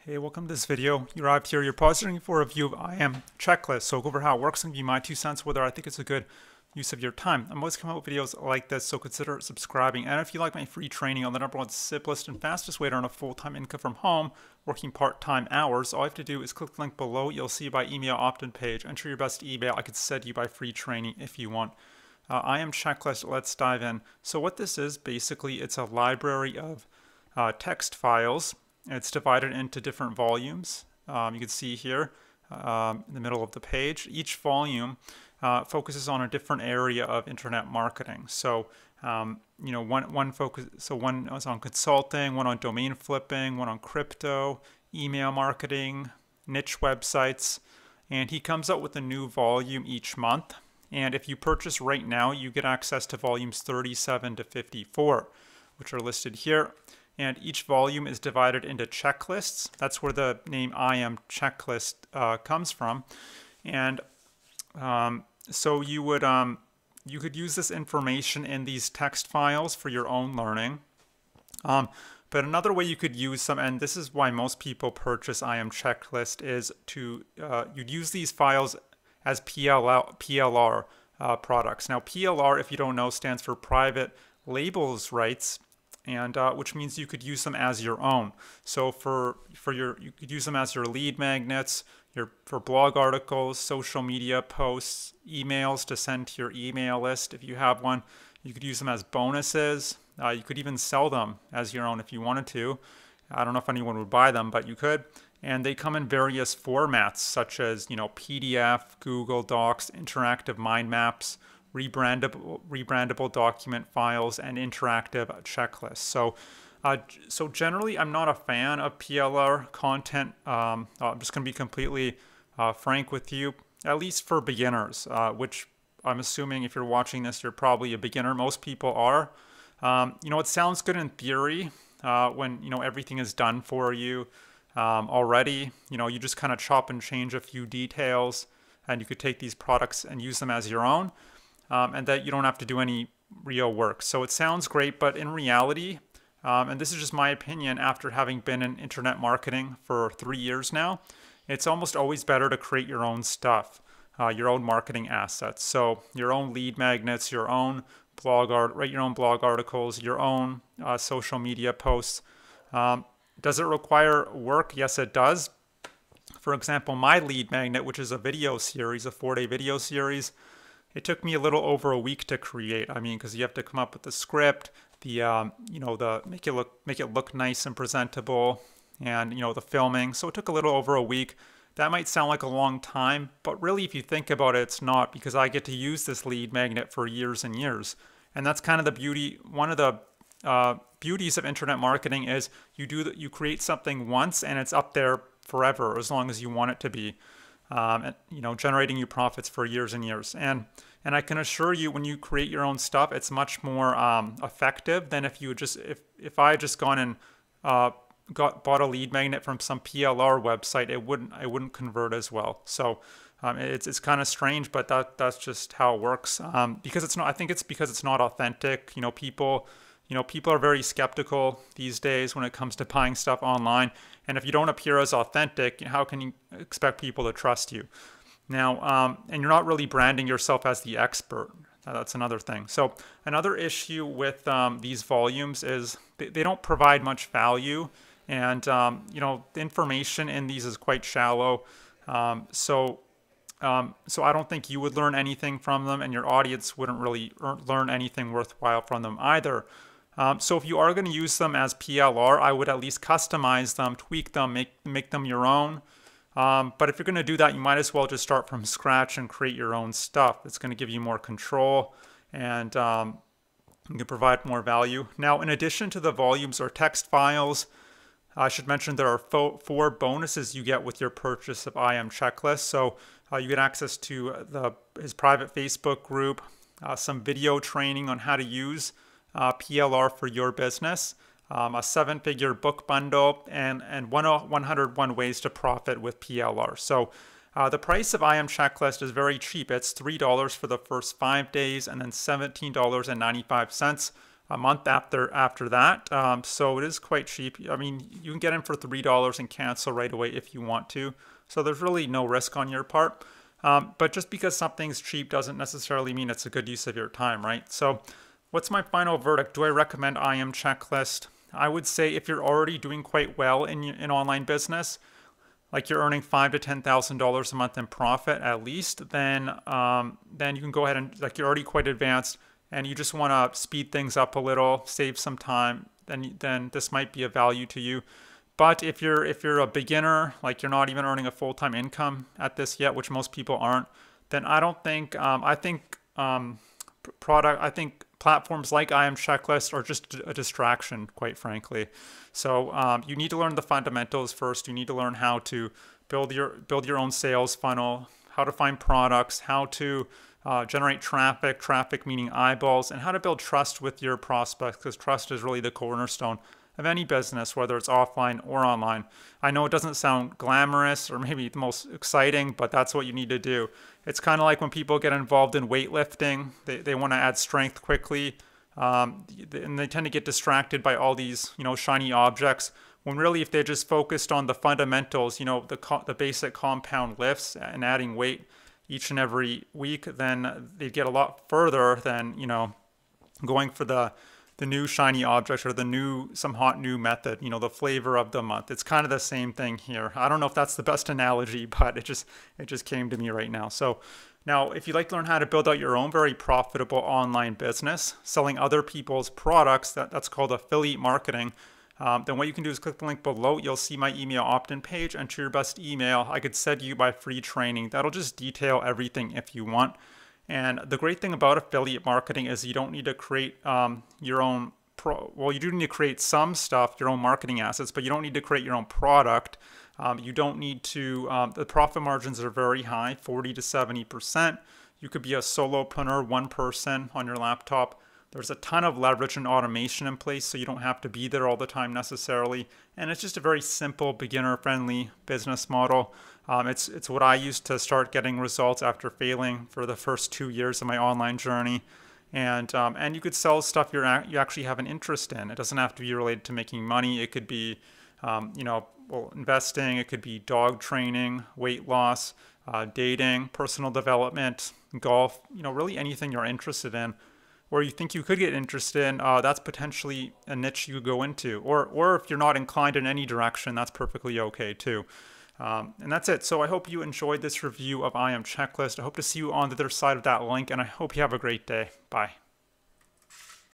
Hey, welcome to this video. You arrived here, you're pausing for a view of IM checklist. So I'll go over how it works and give you my 2 cents, whether I think it's a good use of your time. I'm always coming out with videos like this, so consider subscribing. And if you like my free training on the #1 simplest and fastest way to earn a full-time income from home, working part-time hours, all you have to do is click the link below. You'll see by email opt-in page. Enter your best email. I could send you by free training if you want. IM checklist, let's dive in. So what this is, basically, it's a library of text files. It's divided into different volumes. You can see here in the middle of the page. Each volume focuses on a different area of internet marketing. So one is on consulting, one on domain flipping, one on crypto, email marketing, niche websites, and he comes out with a new volume each month. And if you purchase right now, you get access to volumes 37 to 54, which are listed here. And each volume is divided into checklists. That's where the name IM checklist comes from. And so you could use this information in these text files for your own learning. But another way you could use some, and this is why most people purchase IM checklist, is to you'd use these files as PLR products. Now PLR, if you don't know, stands for private labels rights, and which means you could use them as your own. So you could use them as your lead magnets, for blog articles, social media posts, emails to send to your email list if you have one. You could use them as bonuses. You could even sell them as your own if you wanted to. I don't know if anyone would buy them, but you could. And they come in various formats, such as PDF, Google Docs, interactive mind maps, rebrandable document files, and interactive checklists. So generally, I'm not a fan of PLR content. I'm just going to be completely frank with you, at least for beginners, which I'm assuming if you're watching this, you're probably a beginner. Most people are. It sounds good in theory when everything is done for you already. You just kind of chop and change a few details, and you could take these products and use them as your own. And that you don't have to do any real work. So it sounds great, but in reality, and this is just my opinion after having been in internet marketing for 3 years now, it's almost always better to create your own stuff, your own marketing assets. So your own lead magnets, your own write your own blog articles, your own social media posts. Does it require work? Yes, it does. For example, my lead magnet, which is a video series, a 4-day video series, it took me a little over a week to create. I mean, because you have to come up with the script, make it look nice and presentable, and the filming. So it took a little over a week. That might sound like a long time, but really, if you think about it, it's not, because I get to use this lead magnet for years and years. And that's kind of the beauty. One of the beauties of internet marketing is you create something once, and it's up there forever, as long as you want it to be. Generating you profits for years and years. And I can assure you, when you create your own stuff, it's much more effective than if I had just gone and bought a lead magnet from some PLR website. It wouldn't convert as well. So it's kind of strange, but that's just how it works. Because it's not. I think it's because it's not authentic. People are very skeptical these days when it comes to buying stuff online. And if you don't appear as authentic, how can you expect people to trust you? Now, and you're not really branding yourself as the expert. That's another thing. So another issue with these volumes is they don't provide much value. And, the information in these is quite shallow. So I don't think you would learn anything from them, and your audience wouldn't really learn anything worthwhile from them either. So if you are going to use them as PLR, I would at least customize them, tweak them, make them your own. But if you're going to do that, you might as well just start from scratch and create your own stuff. It's going to give you more control, and you can provide more value. Now, in addition to the volumes or text files, I should mention there are 4 bonuses you get with your purchase of IM Checklist. So you get access to his private Facebook group, some video training on how to use PLR for your business, a 7-figure book bundle, and 101 ways to profit with PLR. So the price of IM Checklist is very cheap. It's $3 for the first 5 days, and then $17.95 a month after that. So it is quite cheap. I mean, you can get in for $3 and cancel right away if you want to. So there's really no risk on your part. But just because something's cheap doesn't necessarily mean it's a good use of your time, right? So what's my final verdict? Do I recommend IM Checklist? I would say if you're already doing quite well in online business, like you're earning $5,000 to $10,000 a month in profit at least, then you can go ahead and, like, you're already quite advanced and you just want to speed things up a little, save some time, then this might be of value to you. But if you're a beginner, like you're not even earning a full-time income at this yet, which most people aren't, then I don't think I think platforms like IM Checklist are just a distraction, quite frankly. So you need to learn the fundamentals first. You need to learn how to build your own sales funnel, how to find products, how to generate traffic meaning eyeballs, and how to build trust with your prospects, because trust is really the cornerstone of any business, whether it's offline or online. I know it doesn't sound glamorous or maybe the most exciting, but that's what you need to do. It's kind of like when people get involved in weightlifting, they want to add strength quickly, and they tend to get distracted by all these, shiny objects, when really if they just focused on the fundamentals, the basic compound lifts and adding weight each and every week, then they'd get a lot further than, going for the new shiny object or some hot new method, the flavor of the month. It's kind of the same thing here. I don't know if that's the best analogy, but it just came to me right now. So now, if you'd like to learn how to build out your own very profitable online business, selling other people's products, that's called affiliate marketing, then what you can do is click the link below. You'll see my email opt-in page. Enter your best email. I could send you my free training. That'll just detail everything if you want. And the great thing about affiliate marketing is you don't need to create your own you do need to create some stuff, your own marketing assets, but you don't need to create your own product. You don't need to, the profit margins are very high, 40 to 70%. You could be a solopreneur, one person on your laptop. There's a ton of leverage and automation in place, so you don't have to be there all the time necessarily. And it's just a very simple, beginner-friendly business model. It's what I used to start getting results after failing for the first 2 years of my online journey. And you could sell stuff you actually have an interest in. It doesn't have to be related to making money. It could be, investing. It could be dog training, weight loss, dating, personal development, golf. Really anything you're interested in, or you think you could get interested in, that's potentially a niche you could go into. Or if you're not inclined in any direction, that's perfectly okay too. And that's it. So I hope you enjoyed this review of IM Checklist. I hope to see you on the other side of that link, and I hope you have a great day. Bye.